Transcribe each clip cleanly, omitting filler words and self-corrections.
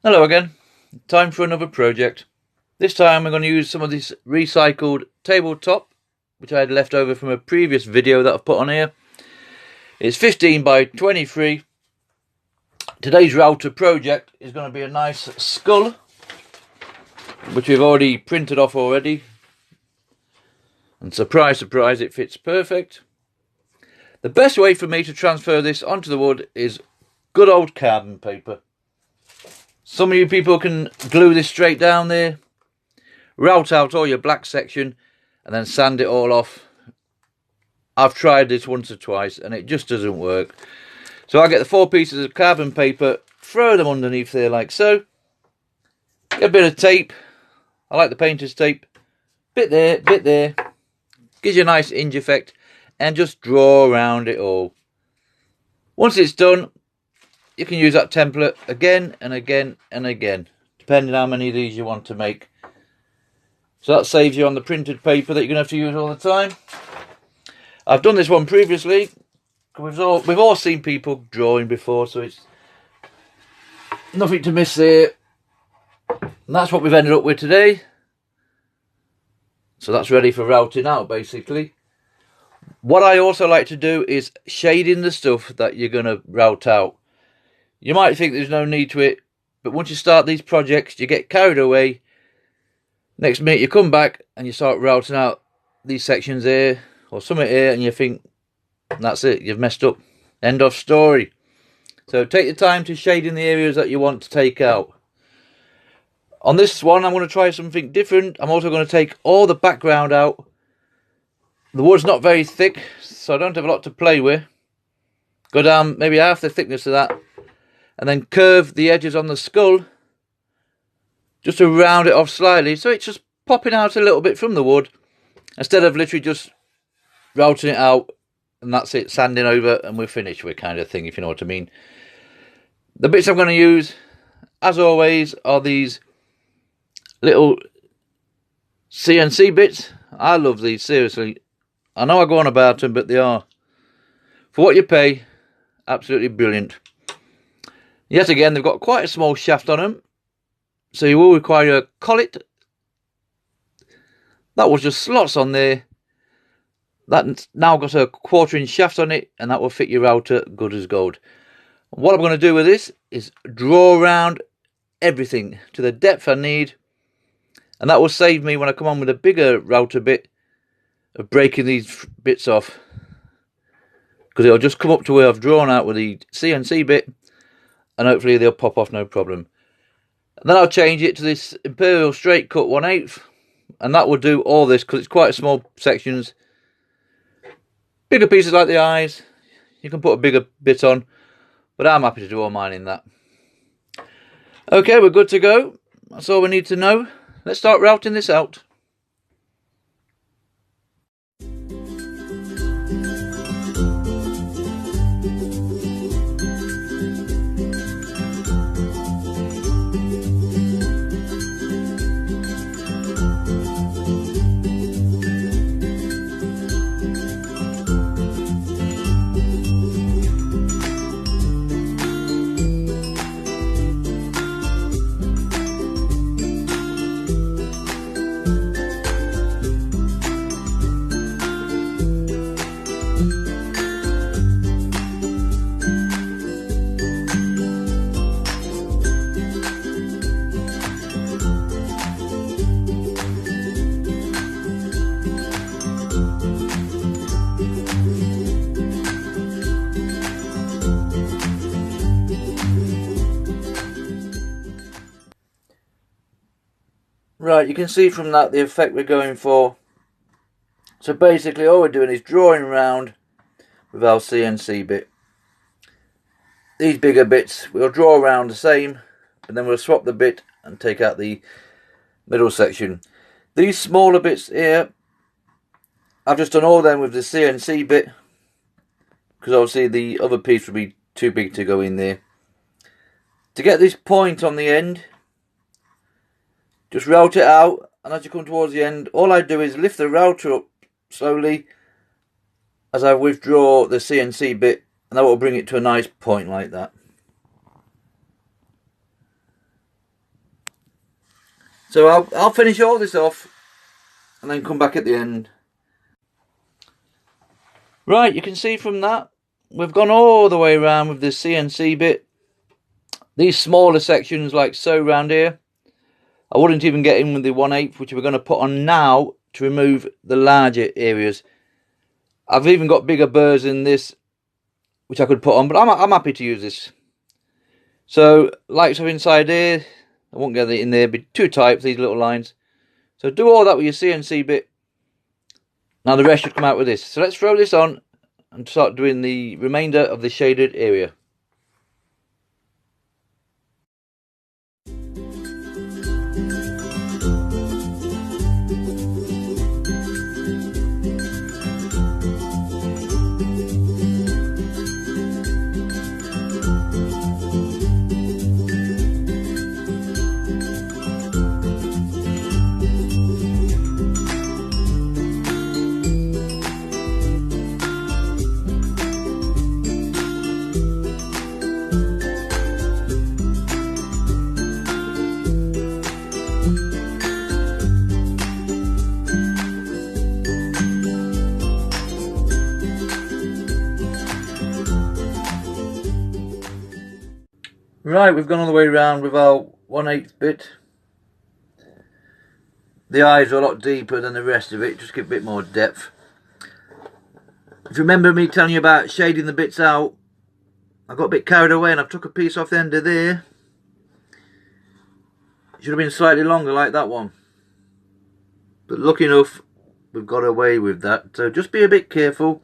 Hello again, time for another project. This time I'm going to use some of this recycled tabletop which I had left over from a previous video that I've put on here. It's 15 by 23. Today's router project is going to be a nice skull which we've already printed off already, and surprise surprise, it fits perfect. The best way for me to transfer this onto the wood is good old carbon paper. Some of you people can glue this straight down there, route out all your black section and then sand it all off. I've tried this once or twice and it just doesn't work. So I get the 4 pieces of carbon paper, throw them underneath there like so, get a bit of tape. I like the painter's tape, bit there, gives you a nice hinge effect, and just draw around it all. Once it's done, you can use that template again and again and again, depending how many of these you want to make. So that saves you on the printed paper that you're going to have to use all the time. I've done this one previously. We've all seen people drawing before, so it's nothing to miss there. And that's what we've ended up with today. So that's ready for routing out, basically. What I also like to do is shading the stuff that you're going to route out. You might think there's no need to it, but once you start these projects, you get carried away. Next minute you come back and you start routing out these sections here or something here, and you think, that's it, you've messed up. End of story. So take the time to shade in the areas that you want to take out. On this one, I'm going to try something different. I'm also going to take all the background out. The wood's not very thick, so I don't have a lot to play with. Go down maybe half the thickness of that, and then curve the edges on the skull just to round it off slightly, so it's just popping out a little bit from the wood, instead of literally just routing it out and that's it, sanding over and we're finished with, kind of thing, if you know what I mean. The bits I'm going to use, as always, are these little CNC bits. I love these, seriously. I know I go on about them, but they are, for what you pay, absolutely brilliant. Yet again, they've got quite a small shaft on them, so you will require a collet. That was just slots on there. That's now got a 1/4 inch shaft on it, and that will fit your router good as gold. What I'm going to do with this is draw around everything to the depth I need, and that will save me when I come on with a bigger router bit of breaking these bits off, because it'll just come up to where I've drawn out with the CNC bit, and hopefully they'll pop off no problem. And then I'll change it to this Imperial straight cut 1/8, and that will do all this, because it's quite small sections. Bigger pieces like the eyes, you can put a bigger bit on, but I'm happy to do all mine in that. Okay, we're good to go. That's all we need to know. Let's start routing this out. Right, you can see from that the effect we're going for. So basically all we're doing is drawing around with our CNC bit. These bigger bits we'll draw around the same, and then we'll swap the bit and take out the middle section. These smaller bits here, I've just done all them with the CNC bit, because obviously the other piece would be too big to go in there. To get this point on the end, just route it out, and as you come towards the end, all I do is lift the router up slowly as I withdraw the CNC bit, and that will bring it to a nice point like that. So I'll finish all this off and then come back at the end. Right, you can see from that we've gone all the way around with the CNC bit. These smaller sections like so round here, I wouldn't even get in with the 1/8, which we're going to put on now to remove the larger areas. I've even got bigger burrs in this which I could put on, but I'm happy to use this. So like so inside here, I won't get it in there, it'd be too tight for these little lines. So do all that with your CNC bit. Now the rest should come out with this. So let's throw this on and start doing the remainder of the shaded area. Right, we've gone all the way around with our 1/8 bit. The eyes are a lot deeper than the rest of it, just give a bit more depth. If you remember me telling you about shading the bits out, I got a bit carried away and I've took a piece off the end of there. It should have been slightly longer like that one. But lucky enough, we've got away with that. So just be a bit careful.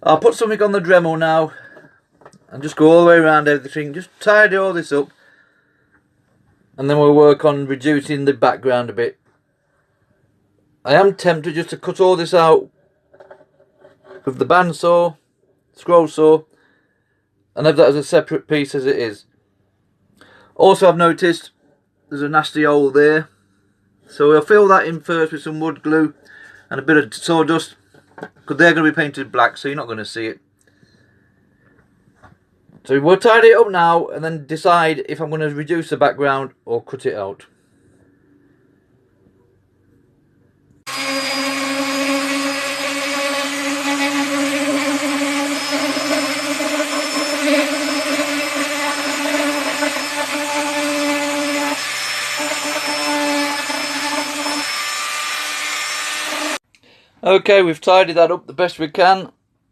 I'll put something on the Dremel now and just go all the way around everything. Just tidy all this up. And then we'll work on reducing the background a bit. I am tempted just to cut all this out with the bandsaw, scroll saw, and have that as a separate piece as it is. Also I've noticed there's a nasty hole there. So we'll fill that in first with some wood glue and a bit of sawdust. Because they're going to be painted black, so you're not going to see it. So we'll tidy it up now and then decide if I'm going to reduce the background or cut it out. Okay, we've tidied that up the best we can.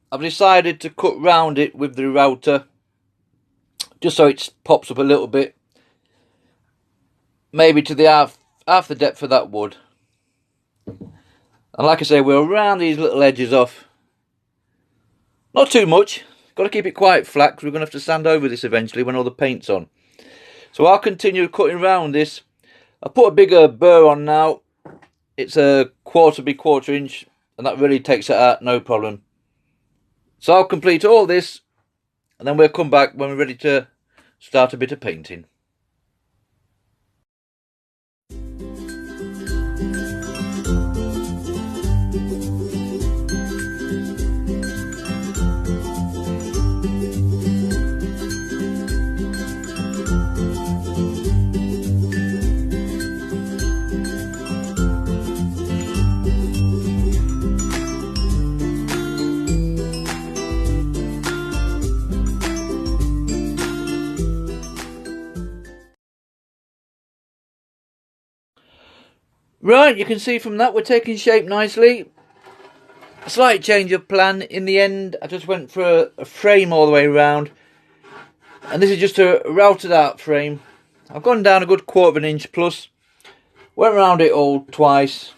I've decided to cut round it with the router, just so it pops up a little bit, maybe to the half the depth of that wood. And like I say, we'll round these little edges off. Not too much, got to keep it quite flat because we're going to have to sand over this eventually when all the paint's on. So I'll continue cutting round this. I'll put a bigger burr on now. It's a 1/4 by 1/4 inch. And that really takes it out, no problem. So I'll complete all this, and then we'll come back when we're ready to start a bit of painting. Right, you can see from that we're taking shape nicely. A slight change of plan. In the end, I just went for a frame all the way around. And this is just a routed out frame. I've gone down a good 1/4 inch plus. Went around it all twice.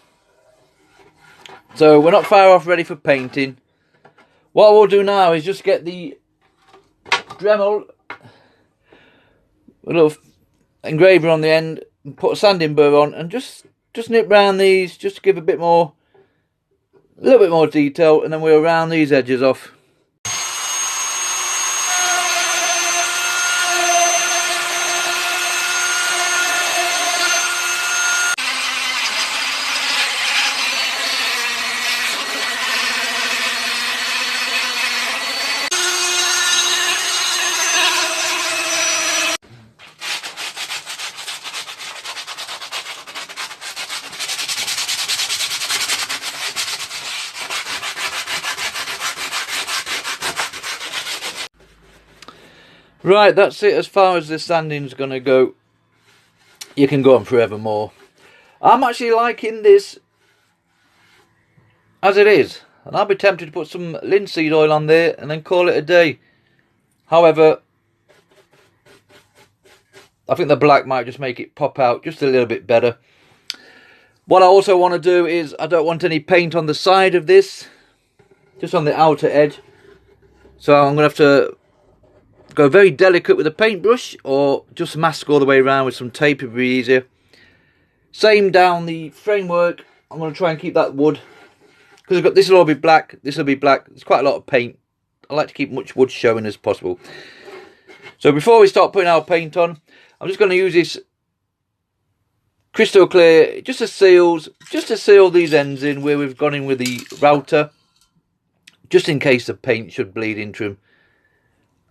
So we're not far off ready for painting. What we'll do now is just get the Dremel, a little engraver on the end, and put a sanding burr on and just nip round these, just to give a little bit more detail, and then we'll round these edges off. Right, that's it as far as the sanding's going to go. You can go on forevermore. I'm actually liking this as it is, and I'll be tempted to put some linseed oil on there and then call it a day. However, I think the black might just make it pop out just a little bit better. What I also want to do is, I don't want any paint on the side of this, just on the outer edge. So I'm going to have to go very delicate with a paintbrush, or just mask all the way around with some tape, it would be easier. Same down the framework. I'm going to try and keep that wood, because this will all be black, this will be black. There's quite a lot of paint. I like to keep much wood showing as possible. So before we start putting our paint on, I'm just going to use this crystal clear just to seal these ends in where we've gone in with the router, just in case the paint should bleed into them.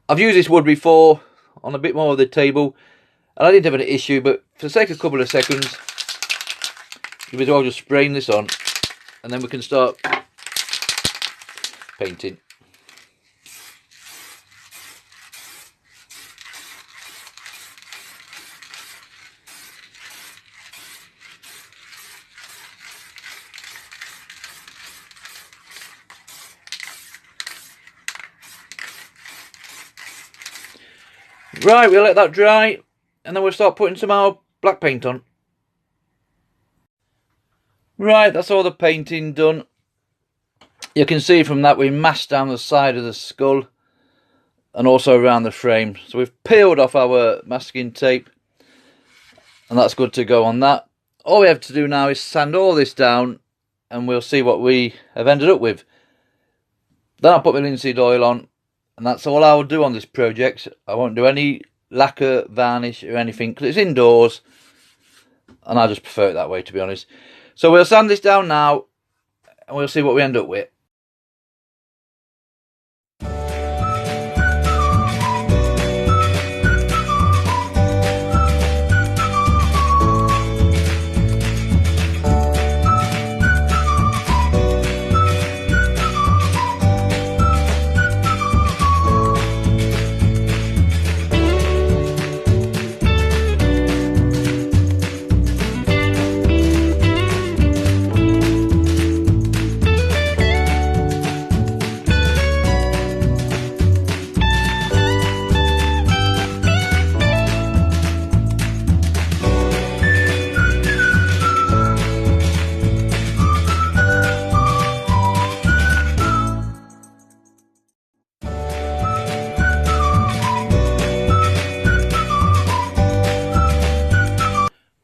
I've used this wood before on a bit more of the table and I didn't have an issue, but for the sake of a couple of seconds, you may as well just spraying this on and then we can start painting. Right, we'll let that dry and then we'll start putting some more black paint on. Right, that's all the painting done. You can see from that we masked down the side of the skull and also around the frame. So we've peeled off our masking tape and that's good to go on that. All we have to do now is sand all this down and we'll see what we have ended up with. Then I'll put my linseed oil on. And that's all I'll do on this project. I won't do any lacquer, varnish or anything because it's indoors. And I just prefer it that way, to be honest. So we'll sand this down now and we'll see what we end up with.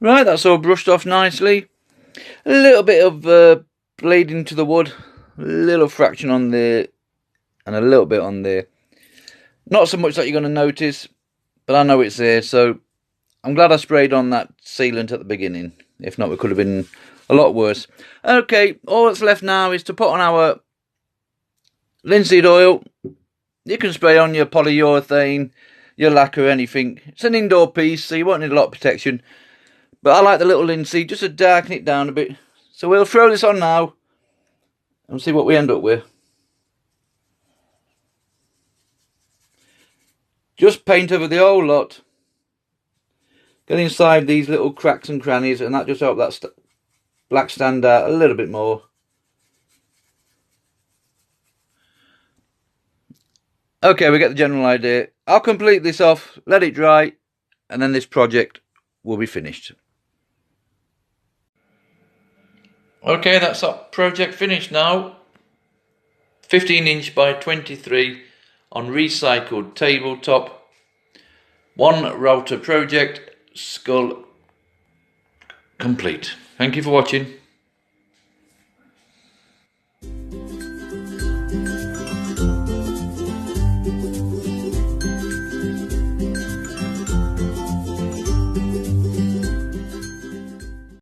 Right, that's all brushed off nicely. A little bit of bleeding to the wood, a little fraction on there and a little bit on there. Not so much that you're going to notice, but I know it's there, so I'm glad I sprayed on that sealant at the beginning. If not, it could have been a lot worse. Okay, all that's left now is to put on our linseed oil. You can spray on your polyurethane, your lacquer, anything. It's an indoor piece, so you won't need a lot of protection. But I like the little linseed just to darken it down a bit. So we'll throw this on now and see what we end up with. Just paint over the whole lot. Get inside these little cracks and crannies and that just helps that black stand out a little bit more. Okay, we get the general idea. I'll complete this off, let it dry, and then this project will be finished. Okay, that's that project finished now. 15" by 23 on recycled tabletop. One router project, skull complete. Thank you for watching.